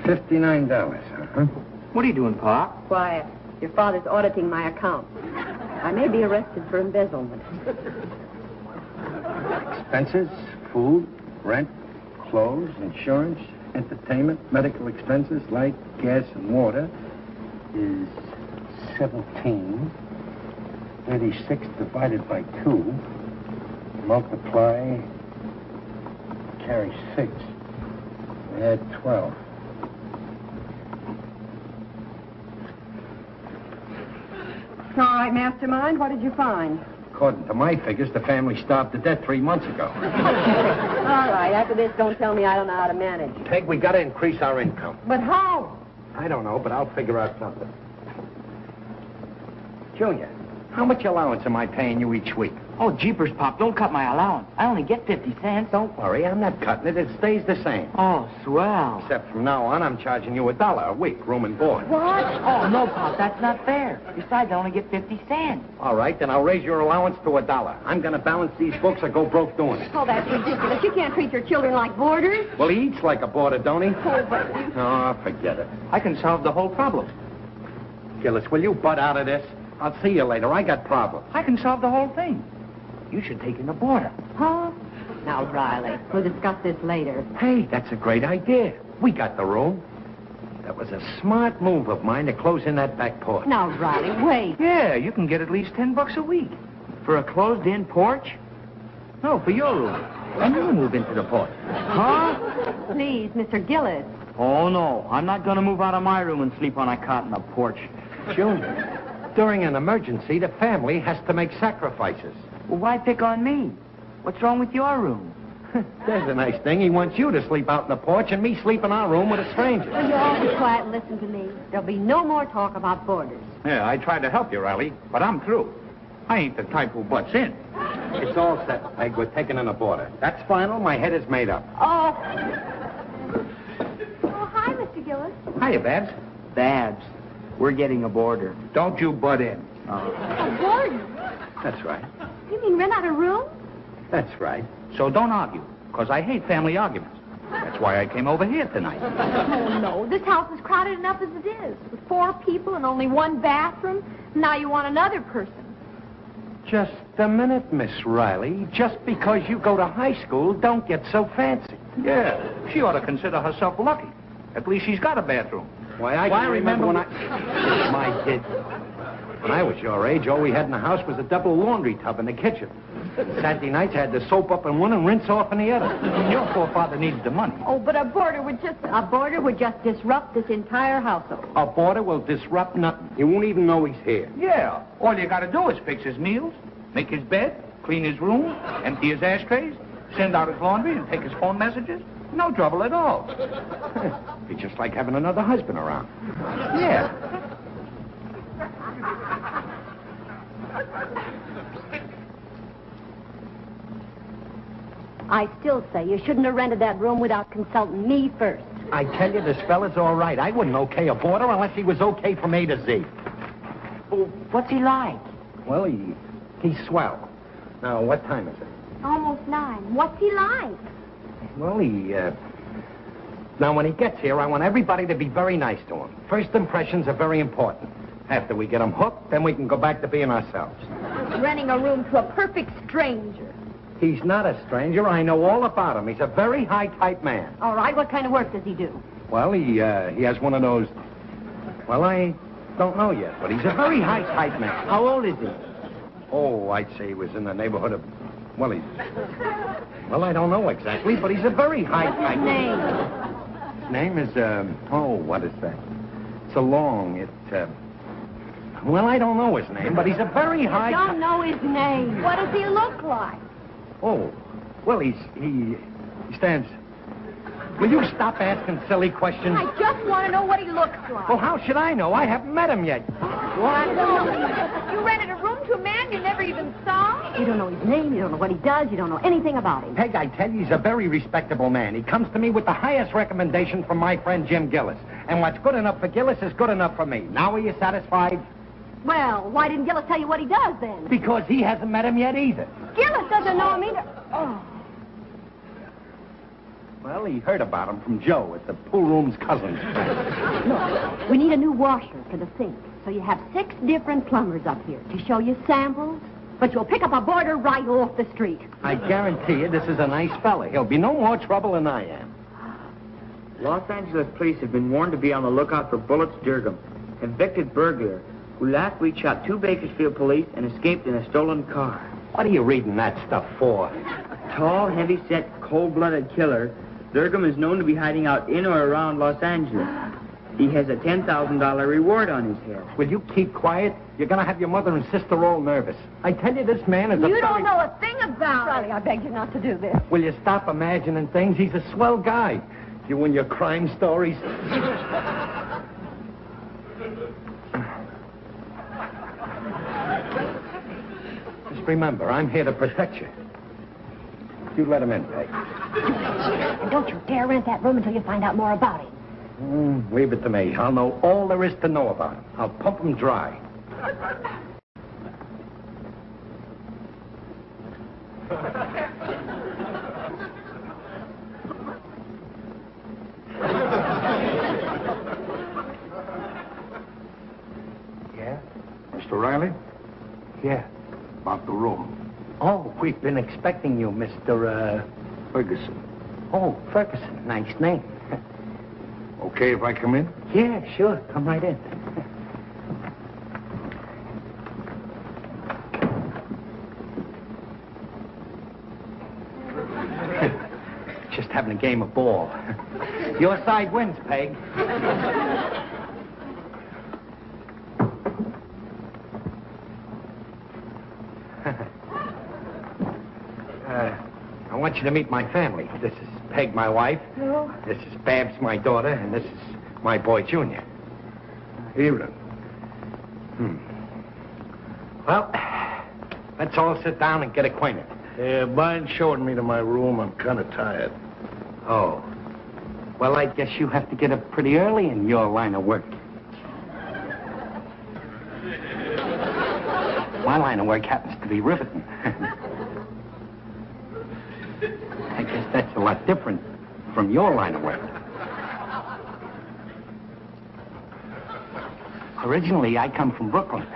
$59, huh? What are you doing, Pa? Why, your father's auditing my accounts. I may be arrested for embezzlement. Expenses, food, rent, clothes, insurance, entertainment, medical expenses, light, gas, and water is 17. 36 divided by 2. Multiply, carry 6. Add 12. All right, Mastermind, what did you find? According to my figures, the family starved to death 3 months ago. All right, after this, don't tell me I don't know how to manage. Peg, we gotta increase our income. But how? I don't know, but I'll figure out something. Junior, how much allowance am I paying you each week? Oh, jeepers, Pop, don't cut my allowance. I only get 50 cents. Don't worry, I'm not cutting it. It stays the same. Oh, swell. Except from now on, I'm charging you $1 a week, room and board. What? Oh, no, Pop, that's not fair. Besides, I only get 50 cents. All right, then I'll raise your allowance to $1. I'm gonna balance these books or go broke doing it. Oh, that's ridiculous. You can't treat your children like boarders. Well, he eats like a boarder, don't he? Oh, but you... Oh, forget it. I can solve the whole problem. Gillis, will you butt out of this? I'll see you later. I got problems. I can solve the whole thing. You should take in a boarder. Huh? Now, Riley, we'll discuss this later. Hey, that's a great idea. We got the room. That was a smart move of mine to close in that back porch. Now, Riley, wait. Yeah, you can get at least $10 a week. For a closed-in porch? No, for your room. And you'll move into the porch. Huh? Please, Mr. Gillis. Oh, no. I'm not going to move out of my room and sleep on a cot in a porch. Junior, during an emergency, the family has to make sacrifices. Well, why pick on me? What's wrong with your room? There's a nice thing. He wants you to sleep out in the porch and me sleep in our room with a stranger. Will you all be quiet and listen to me? There'll be no more talk about boarders. Yeah, I tried to help you, Riley, but I'm through. I ain't the type who butts in. It's all set, Peg. We're taking in a boarder. That's final. My head is made up. Oh. Oh, hi, Mr. Gillis. Hiya, Babs. Babs, we're getting a boarder. Don't you butt in. A boarder? That's right. You mean rent out a room? That's right. So don't argue, because I hate family arguments. That's why I came over here tonight. Oh, no. This house is crowded enough as it is. With 4 people and only 1 bathroom. Now you want another person. Just a minute, Miss Riley. Just because you go to high school, don't get so fancy. Yeah, she ought to consider herself lucky. At least she's got a bathroom. Why, I can remember when I... My kid. When I was your age, all we had in the house was a double laundry tub in the kitchen. Saturday nights, I had to soap up in one and rinse off in the other. Your forefather needed the money. Oh, but a boarder would just disrupt this entire household. A boarder will disrupt nothing. You won't even know he's here. Yeah, all you gotta do is fix his meals, make his bed, clean his room, empty his ashtrays, send out his laundry, and take his phone messages. No trouble at all. Be just like having another husband around. Yeah. I still say you shouldn't have rented that room without consulting me first. I tell you, this fella's all right. I wouldn't okay a boarder unless he was okay from A to Z. Well, what's he like? Well, he's swell. Now, what time is it? Almost 9. What's he like? Well, Now, when he gets here, I want everybody to be very nice to him. First impressions are very important. After we get him hooked, then we can go back to being ourselves. Renting a room to a perfect stranger. He's not a stranger. I know all about him. He's a very high-type man. All right, what kind of work does he do? Well, he has one of those... Well, I don't know yet, but he's a very high-type man. How old is he? Oh, I'd say he was in the neighborhood of... Well, Well, I don't know exactly, but he's a very high-type man. His name is, what is that? It's a long, Well, I don't know his name, but he's a very high... I don't know his name. What does he look like? Oh, well, he stands... Will you stop asking silly questions? I just want to know what he looks like. Well, how should I know? I haven't met him yet. What? You rented a room to a man you never even saw? You don't know his name, you don't know what he does, you don't know anything about him. Peg, I tell you, he's a very respectable man. He comes to me with the highest recommendation from my friend Jim Gillis. And what's good enough for Gillis is good enough for me. Now are you satisfied? Well, why didn't Gillis tell you what he does, then? Because he hasn't met him yet either. Gillis doesn't know him either. Oh. Well, he heard about him from Joe at the pool room's cousin's. Look, we need a new washer for the sink. So you have 6 different plumbers up here to show you samples, but you'll pick up a boarder right off the street. I guarantee you this is a nice fella. He'll be no more trouble than I am. Los Angeles police have been warned to be on the lookout for Bullets Durgam, convicted burglar, who last week shot 2 Bakersfield police and escaped in a stolen car. What are you reading that stuff for? Tall, heavy-set, cold-blooded killer, Durgam is known to be hiding out in or around Los Angeles. He has a $10,000 reward on his head. Will you keep quiet? You're going to have your mother and sister all nervous. I tell you, this man is You don't know a thing about Riley, I beg you not to do this. Will you stop imagining things? He's a swell guy. You and your crime stories. Just remember, I'm here to protect you. You let him in, Peg. And don't you dare rent that room until you find out more about it. Leave it to me. I'll know all there is to know about him. I'll pump him dry. Yeah? Mr. Riley? Yeah. About the room. Oh, we've been expecting you, Mr. Ferguson. Oh, Ferguson. Nice name. Okay if I come in? Yeah, sure. Come right in. Just having a game of ball. Your side wins, Peg. I want you to meet my family. This is Peg, my wife. No. This is Babs, my daughter, and this is my boy, Junior. Evening. Well, let's all sit down and get acquainted. Mind showing me to my room? I'm kind of tired. Oh. Well, I guess you have to get up pretty early in your line of work. My line of work happens to be riveting. I guess that's a lot different from your line of work. Originally, I come from Brooklyn.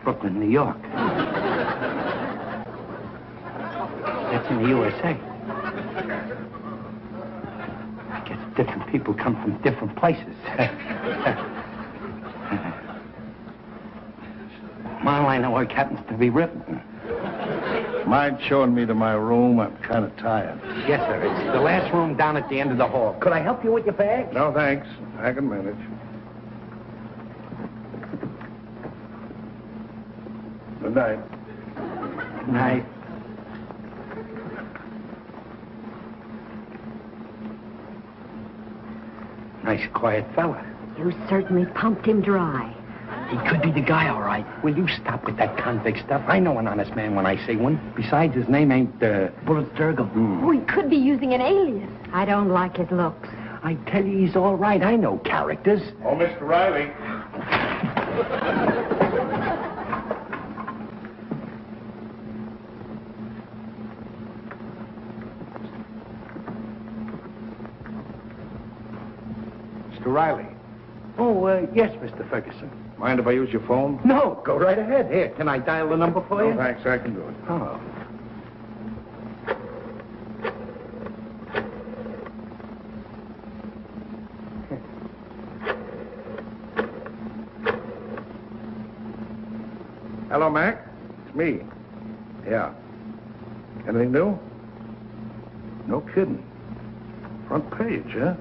Brooklyn, New York. That's in the USA. I guess different people come from different places. My line of work happens to be riveting. Mind showing me to my room? I'm kind of tired. Yes, sir. It's the last room down at the end of the hall. Could I help you with your bag? No, thanks. I can manage. Good night. Good night. Nice, quiet fella. You certainly pumped him dry. He could be the guy, all right. Will you stop with that convict stuff? I know an honest man when I see one. Besides, his name ain't, Bullets Durgam. Oh, he could be using an alias. I don't like his looks. I tell you, he's all right. I know characters. Oh, Mr. Riley. Mr. Riley. Oh, yes, Mr. Ferguson. Mind if I use your phone? No, go right ahead. Here, can I dial the number for you? No, thanks. I can do it. Oh. Hello, Mac. It's me. Yeah. Anything new? No kidding. Front page, huh?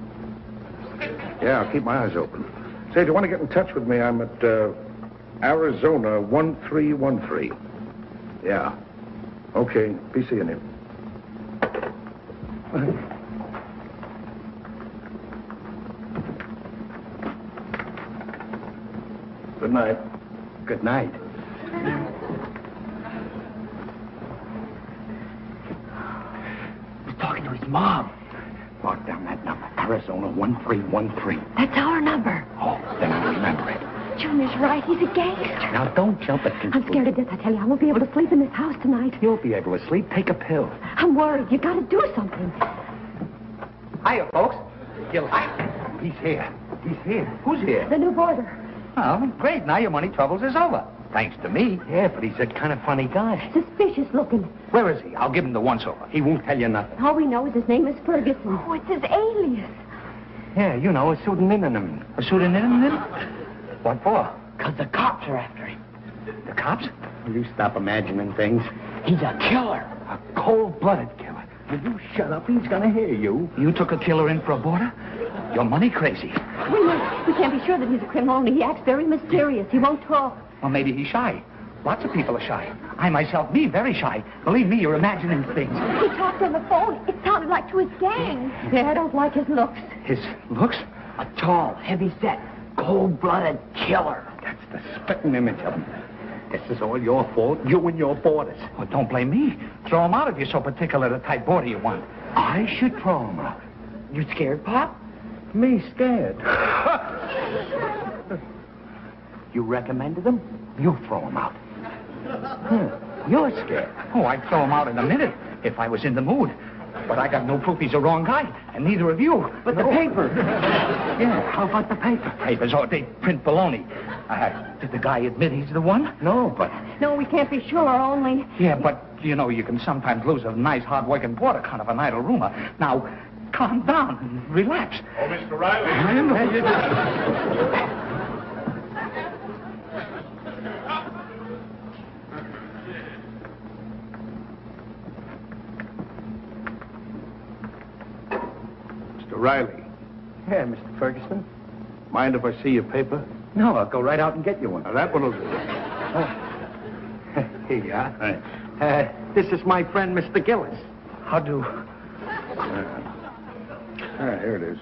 Yeah, I'll keep my eyes open. Say, if you want to get in touch with me, I'm at Arizona 1313. Yeah. Okay. Be seeing you. Good night. Good night. He's talking to his mom. Mark down that number. Arizona 1313. That's our number. Oh, then I'll remember it. Junior's right. He's a gangster. Now, don't jump at conclusions. I'm scared to death, I tell you. I won't be able to sleep in this house tonight. You'll be able to sleep. Take a pill. I'm worried. You got to do something. Hiya, folks. Gil, he's here. He's here. Who's here? The new boarder. Oh, great. Now your money troubles is over. Thanks to me. Yeah, but he's a kind of funny guy. Suspicious looking. Where is he? I'll give him the once-over. He won't tell you nothing. All we know is his name is Ferguson. Oh, it's his alias. Yeah, you know, a pseudonym. A pseudonym? What for? Because the cops are after him. The cops? Will you stop imagining things? He's a killer. A cold-blooded killer. Will you shut up? He's gonna hear you. You took a killer in for a boarder? You're money crazy. We can't be sure that he's a criminal, only he acts very mysterious. He won't talk. Well, maybe he's shy. Lots of people are shy. I myself, me, very shy. Believe me, you're imagining things. He talked on the phone. It sounded like to his gang. Yeah, I don't like his looks. His looks? A tall, heavy-set, cold-blooded killer. That's the spitting image of him. This is all your fault. You and your boarders. Well, don't blame me. Throw him out if you're so particular the type boarder you want. I should throw him out. You scared, Pop? Me scared. You recommended him? You throw him out. You're scared. Oh, I'd throw him out in a minute if I was in the mood. But I got no proof he's the wrong guy, and neither of you. But the paper. Yeah, how about the paper? Papers, oh, they print baloney. Did the guy admit he's the one? No, but... No, we can't be sure, only... Yeah, but, you know, you can sometimes lose a nice, hard-working boarder, kind of an idle rumor. Now, calm down and relax. Oh, Mr. Riley. Mr. Riley. Yeah, Mr. Ferguson. Mind if I see your paper? No, I'll go right out and get you one. Now, that one'll do. Here you are. Thanks. This is my friend, Mr. Gillis. How do... Here it is.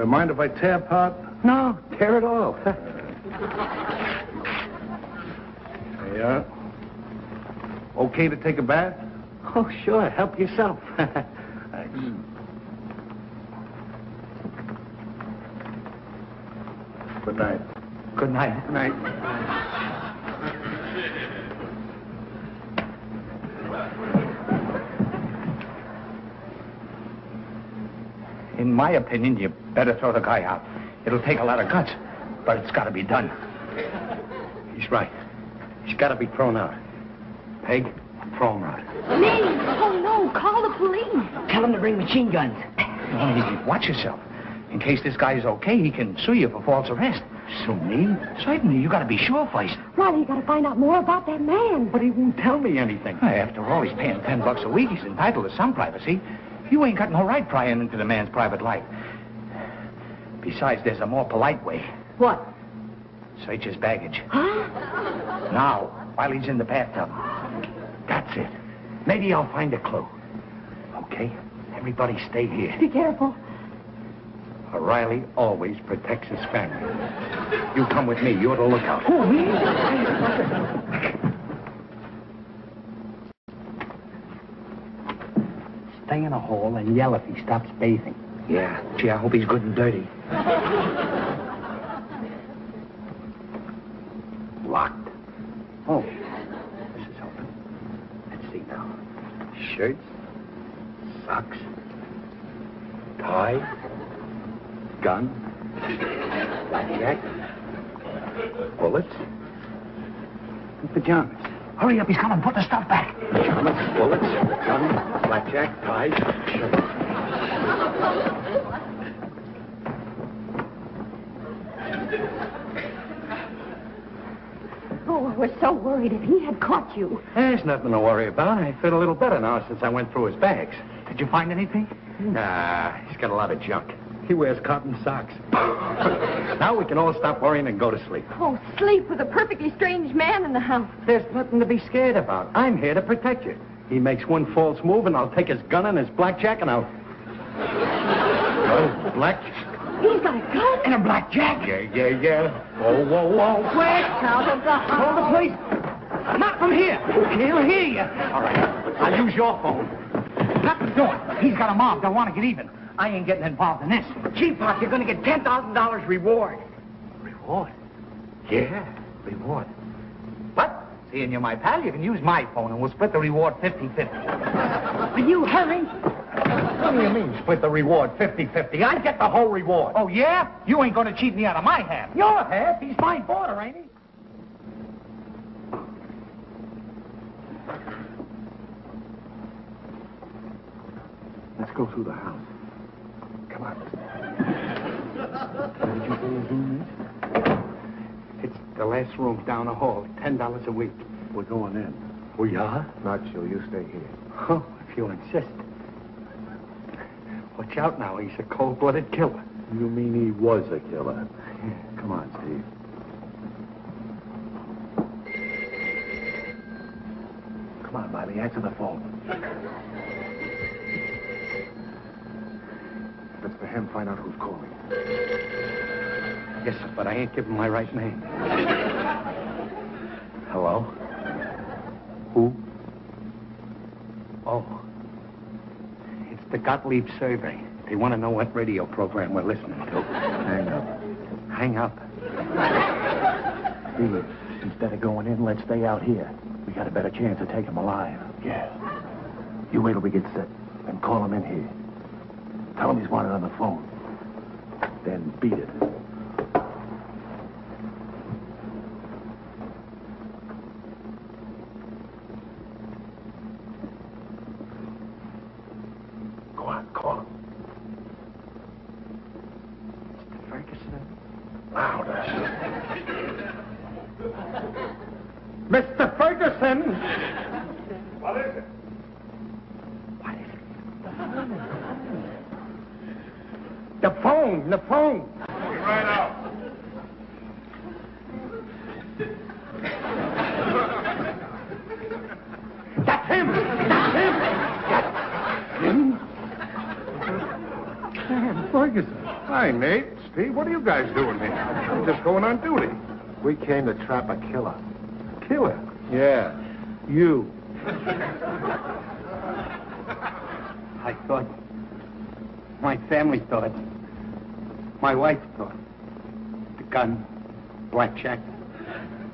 Mind if I tear part? No, tear it all. There you are. Okay to take a bath? Oh, sure. Help yourself. Thanks. Good night. Good night. Good night. In my opinion, you better throw the guy out. It'll take a lot of guts, but it's got to be done. He's right. He's got to be thrown out. Peg, throw him out. Me? Oh, no. Call the police. Tell him to bring machine guns. Watch yourself. In case this guy's okay, he can sue you for false arrest. Sue me? Certainly. You got to be sure first. Riley, you got to find out more about that man. But he won't tell me anything. After all, he's paying $10 a week. He's entitled to some privacy. You ain't got no right prying into the man's private life. Besides, there's a more polite way. What? Search his baggage. Huh? Now, while he's in the bathtub. That's it. Maybe I'll find a clue. Okay? Everybody stay here. Be careful. O'Reilly always protects his family. You come with me. You're the lookout. Oh, me? Stay in a hole and yell if he stops bathing. Yeah. Gee, I hope he's good and dirty. Locked. Oh. This is open. Let's see now. Shirts. Socks. Tie. Gun. Blackjack. Bullets. And pajamas. Hurry up, he's coming. Put the stuff back. Pajamas, bullets, gun, blackjack, ties, shirt. Oh, we're so worried if he had caught you. There's nothing to worry about. I feel a little better now since I went through his bags. Did you find anything? Nah, he's got a lot of junk. He wears cotton socks. Now we can all stop worrying and go to sleep. Oh, sleep with a perfectly strange man in the house. There's nothing to be scared about. I'm here to protect you. He makes one false move, and I'll take his gun and his blackjack, and I'll... Gun, blackjack? He's got a gun? And a blackjack? Yeah. Whoa. Quick, out of the house. Call the police. Not from here. He'll hear you. All right. I'll use your phone. Not the door. He's got a mob. They'll want to get even. I ain't getting involved in this. Chief Pop, you're going to get $10,000 reward. Reward? Reward? Yeah, reward. But, seeing you're my pal, you can use my phone and we'll split the reward 50-50. Will you hurry? What do you mean, split the reward 50-50? I get the whole reward. Oh, yeah? You ain't gonna cheat me out of my half. Your half? He's my boarder, ain't he? Let's go through the house. Come on. What did you say his room is? It's the last room down the hall. $10 a week. We're going in. We are? Nacho, you stay here. Oh, if you insist. Watch out now. He's a cold-blooded killer. You mean he was a killer? Come on, Steve. Come on, Miley, answer the phone. If it's for him, find out who's calling. Yes, sir, but I ain't giving my right name. Hello? Who? Oh. It's the Gottlieb survey. They want to know what radio program we're listening to. Hang up. Hang up. Steve, instead of going in, let's stay out here. We got a better chance of taking him alive. Yeah. You wait till we get set, and call him in here. Tell him he's wanted on the phone. Then beat it. Go on, call him. Mr. Ferguson? Louder. Mr. Ferguson! What is it? What is it? The phone! The phone! Right out. That's him! That's him! That's him! Sam Ferguson. Hi, Nate. Steve, what are you guys doing here? I'm just going on duty. We came to trap a killer. Killer? Yeah. You. I thought... My family thought... My wife thought... The gun... Blackjack...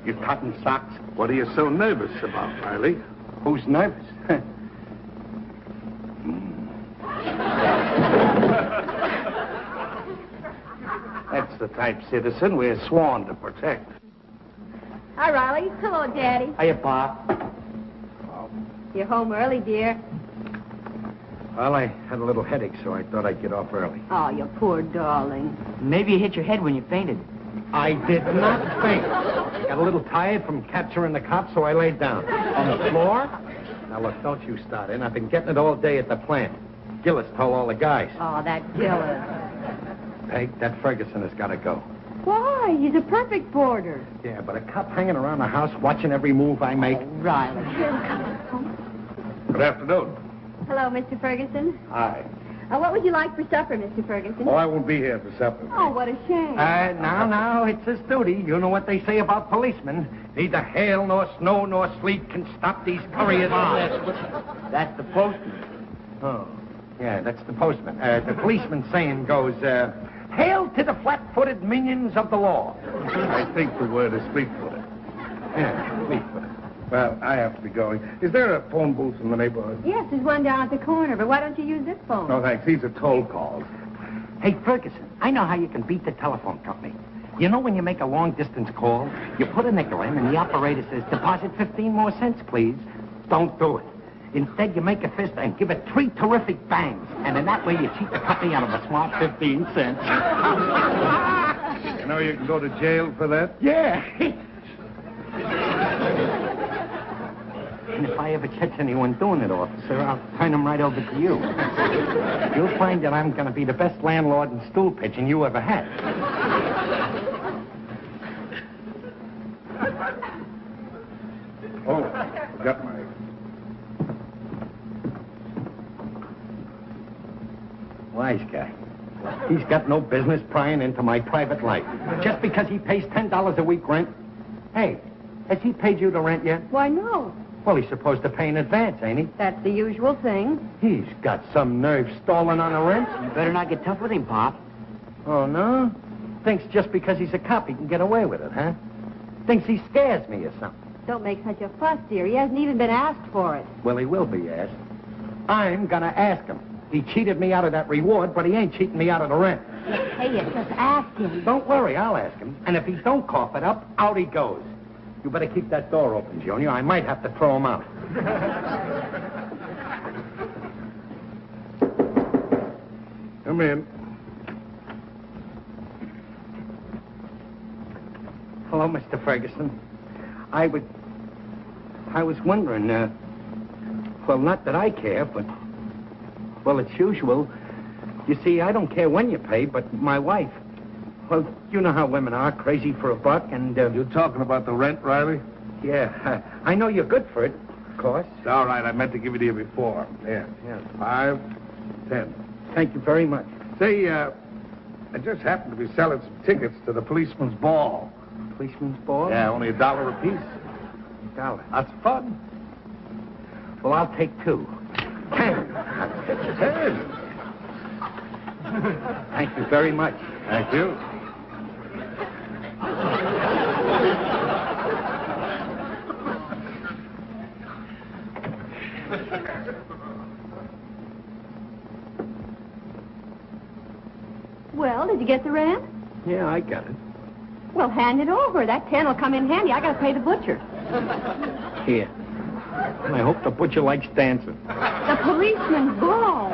Your cotton socks... What are you so nervous about, Riley? Who's nervous? That's the type citizen we're sworn to protect. Hi, Riley. Hello, Daddy. Hiya, Bob. You're home early, dear. Well, I had a little headache, so I thought I'd get off early. Oh, you poor darling. Maybe you hit your head when you fainted. I did not faint. Got a little tired from capturing the cops, so I laid down. On the floor? Now, look, don't you start in. I've been getting it all day at the plant. Gillis told all the guys. Oh, that Gillis. Peg, that Ferguson has got to go. Why? He's a perfect boarder. Yeah, but a cop hanging around the house watching every move I make. Oh, Riley. Here, come. Good afternoon. Hello, Mr. Ferguson. Hi. What would you like for supper, Mr. Ferguson? Oh, I won't be here for supper. Oh, what a shame. Now, it's his duty. You know what they say about policemen. Neither hail nor snow nor sleet can stop these couriers. That's the postman. Oh, yeah, that's the postman. The policeman's saying goes, hail to the flat-footed minions of the law. I think the word is fleet-footed. Yeah, fleet-footed. Well, I have to be going. Is there a phone booth in the neighborhood? Yes, there's one down at the corner, but why don't you use this phone? No, thanks. These are toll calls. Hey, Ferguson, I know how you can beat the telephone company. You know when you make a long-distance call, you put a nickel in and the operator says, deposit 15 more cents, please. Don't do it. Instead, you make a fist and give it 3 terrific bangs. And in that way, you cheat the company out of a smart 15 cents. You know you can go to jail for that? Yeah. And if I ever catch anyone doing it, officer, I'll turn them right over to you. You'll find that I'm going to be the best landlord and stool pigeon you ever had. Oh, got my... Wise guy. He's got no business prying into my private life. Just because he pays $10 a week rent. Hey, has he paid you the rent yet? Why, no. Well, he's supposed to pay in advance, ain't he? That's the usual thing. He's got some nerve stalling on the rent. You better not get tough with him, Pop. Oh, no? Thinks just because he's a cop he can get away with it, huh? Thinks he scares me or something. Don't make such a fuss, dear. He hasn't even been asked for it. Well, he will be asked. I'm gonna ask him. He cheated me out of that reward, but he ain't cheating me out of the rent. Hey, you just ask him. Don't worry, I'll ask him. And if he don't cough it up, out he goes. You better keep that door open, Junior. I might have to throw him out. Come in. Hello, Mr. Ferguson. I was wondering, well, not that I care, but, well, it's usual. You see, I don't care when you pay, but my wife, well, you know how women are, crazy for a buck, and, You talking about the rent, Riley? yeah, I know you're good for it, of course. All right, I meant to give it to you before. Yeah. 5, 10. Thank you very much. Say, I just happened to be selling some tickets to the policeman's ball. Policeman's ball? Yeah, only $1 apiece. $1. That's fun. Well, I'll take 2. 10. 10. Thank you very much. Thank you. Well, did you get the rent? Yeah, I got it. Well, hand it over. That 10 will come in handy. I gotta pay the butcher. Here. And I hope the butcher likes dancing. The policeman's ball.